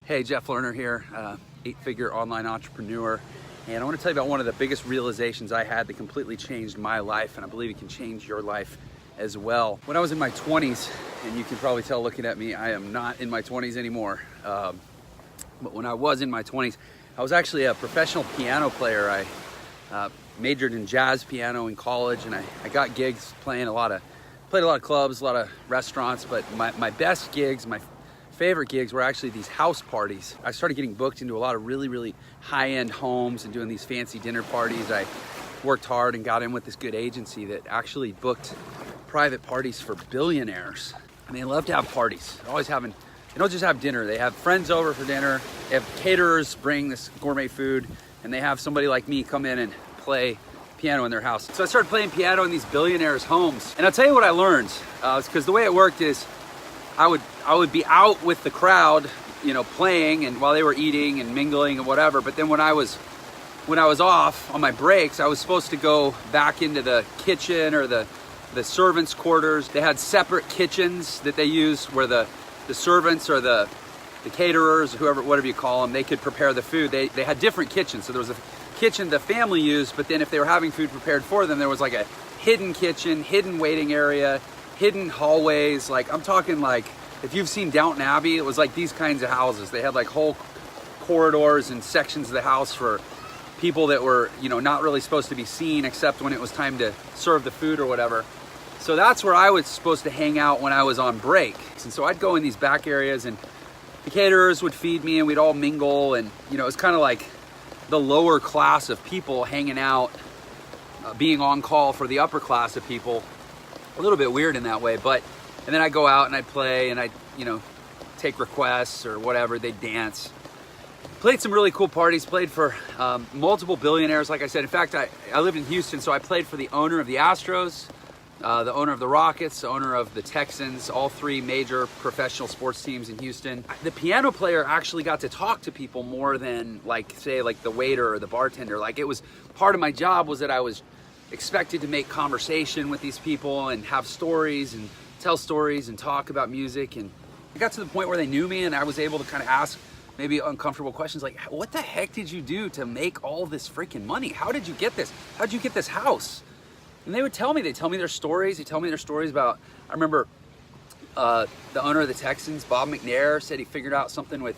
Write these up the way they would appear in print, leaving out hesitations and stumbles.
Hey, Jeff Lerner here, 8-figure online entrepreneur. And I want to tell you about one of the biggest realizations I had that completely changed my life, and I believe it can change your life as well. When I was in my 20s, and you can probably tell looking at me, I am not in my 20s anymore. But when I was in my 20s, I was actually a professional piano player. I majored in jazz piano in college, and I got gigs played a lot of clubs, a lot of restaurants, but my best gigs, my favorite gigs were actually these house parties. I started getting booked into a lot of really high-end homes and doing these fancy dinner parties. I worked hard and got in with this good agency that actually booked private parties for billionaires. And they love to have parties. They're always having, they don't just have dinner, they have friends over for dinner, they have caterers bring this gourmet food, and they have somebody like me come in and play piano in their house. So I started playing piano in these billionaires' homes. And I'll tell you what I learned, because the way it worked is I would be out with the crowd, you know, playing and while they were eating and mingling and whatever. But then when I was off on my breaks, I was supposed to go back into the kitchen or the servants' quarters. They had separate kitchens that they used where the servants or the caterers, whatever you call them, they could prepare the food. They had different kitchens. So there was a kitchen the family used, but then if they were having food prepared for them, there was like a hidden kitchen, hidden waiting area, hidden hallways. Like, I'm talking like, if you've seen Downton Abbey, it was like these kinds of houses. They had like whole corridors and sections of the house for people that were, you know, not really supposed to be seen except when it was time to serve the food or whatever. So that's where I was supposed to hang out when I was on break. And so I'd go in these back areas and the caterers would feed me and we'd all mingle, and, you know, it was kind of like the lower class of people hanging out, being on call for the upper class of people. A little bit weird in that way, and then I go out and I play and I, you know, take requests or whatever, they dance. Played some really cool parties, played for multiple billionaires, like I said. In fact, I lived in Houston, so I played for the owner of the Astros, the owner of the Rockets, the owner of the Texans, all three major professional sports teams in Houston. The piano player actually got to talk to people more than, like, say, like the waiter or the bartender. Like, it was part of my job was that I was expected to make conversation with these people and have stories and tell stories and talk about music. And I got to the point where they knew me and I was able to kind of ask maybe uncomfortable questions like, what the heck did you do to make all this freaking money? How did you get this? How did you get this house? And they would tell me, their stories. They tell me their stories about, I remember the owner of the Texans, Bob McNair, said he figured out something with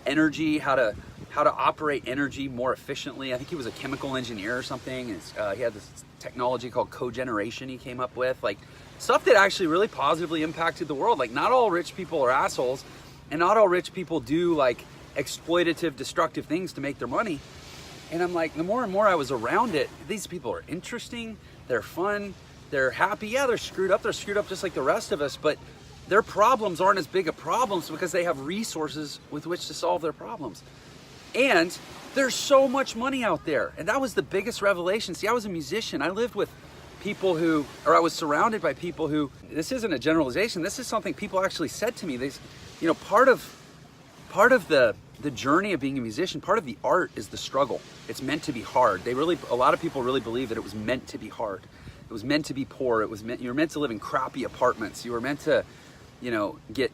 energy, how to operate energy more efficiently. I think he was a chemical engineer or something. And he had this technology called cogeneration he came up with, like stuff that actually really positively impacted the world. Like, not all rich people are assholes, and not all rich people do like exploitative, destructive things to make their money. And I'm like, the more and more I was around it, these people are interesting, they're fun, they're happy. Yeah, they're screwed up just like the rest of us, but their problems aren't as big of problems because they have resources with which to solve their problems. And there's so much money out there. And that was the biggest revelation. See, I was a musician. I lived with people who, or I was surrounded by people who, this isn't a generalization, this is something people actually said to me. They, you know, part of the journey of being a musician, part of the art is the struggle. It's meant to be hard. A lot of people really believe that it was meant to be hard. It was meant to be poor. You were meant to live in crappy apartments. You were meant to, you know, get,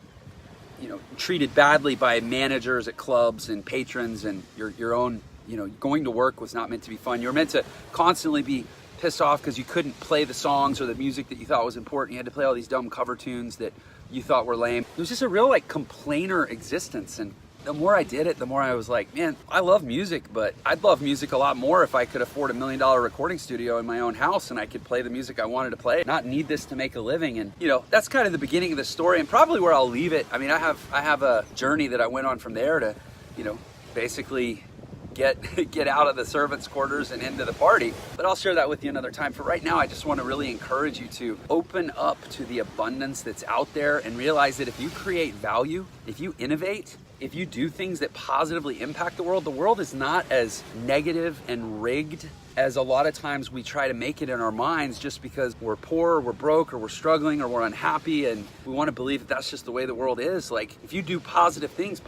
you know, treated badly by managers at clubs and patrons, and your own, you know, going to work was not meant to be fun. You were meant to constantly be pissed off because you couldn't play the songs or the music that you thought was important. You had to play all these dumb cover tunes that you thought were lame. It was just a real like complainer existence. And the more I did it, the more I was like, man, I love music, but I'd love music a lot more if I could afford $1 million recording studio in my own house and I could play the music I wanted to play, not need this to make a living. And, you know, that's kind of the beginning of the story and probably where I'll leave it. I mean, I have a journey that I went on from there to, you know, basically get out of the servants' quarters and into the party. But I'll share that with you another time. For right now, I just want to really encourage you to open up to the abundance that's out there and realize that if you create value, if you innovate, if you do things that positively impact the world is not as negative and rigged as a lot of times we try to make it in our minds just because we're poor, or we're broke, or we're struggling, or we're unhappy, and we want to believe that that's just the way the world is. Like, if you do positive things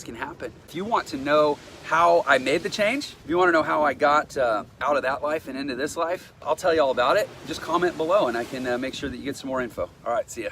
can happen. If you want to know how I made the change, if you want to know how I got out of that life and into this life, I'll tell you all about it. Just comment below and I can make sure that you get some more info. All right, see ya.